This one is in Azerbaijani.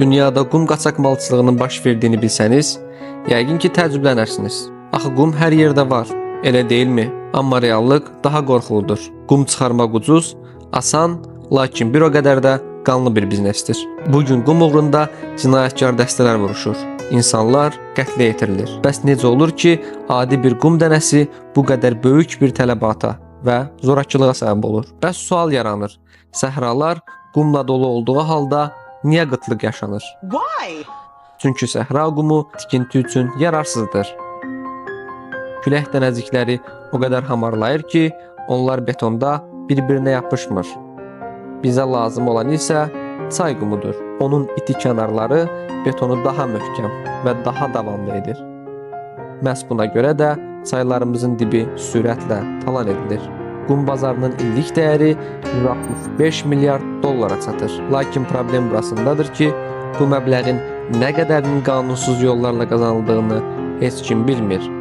Dünyada qum qaçaqmalçılığının baş verdiyini bilsəniz, yəqin ki təəccüblənərsiniz. Axı qum hər yerdə var, elə deyilmi? Amma reallıq daha qorxuludur. Qum çıxarmaq ucuz, asan, lakin bir o qədər də qanlı bir biznesdir. Bugün qum uğrunda cinayətkar dəstələr vuruşur. İnsanlar qətlə yetirilir. Bəs necə olur ki, adi bir qum dənəsi bu qədər böyük bir tələbata və zorakılığa səbəb olur? Bəs sual yaranır. Səhralar qumla dolu olduğu halda niyə qıtlıq yaşanır? Why? Çünki səhra qumu tikinti üçün yararsızdır. Külək dənəcikləri o qədər hamarlayır ki, onlar betonda bir-birinə yapışmır. Bizə lazım olan isə çay qumudur. Onun iti kənarları betonu daha möhkəm və daha davamlı edir. Məhz buna görə də çaylarımızın dibi sürətlə talan edilir. Qum bazarının illik dəyəri 165 milyard dollara çatır. Lakin problem burasındadır ki, bu məbləğin nə qədərinin qanunsuz yollarla qazanıldığını heç kim bilmir.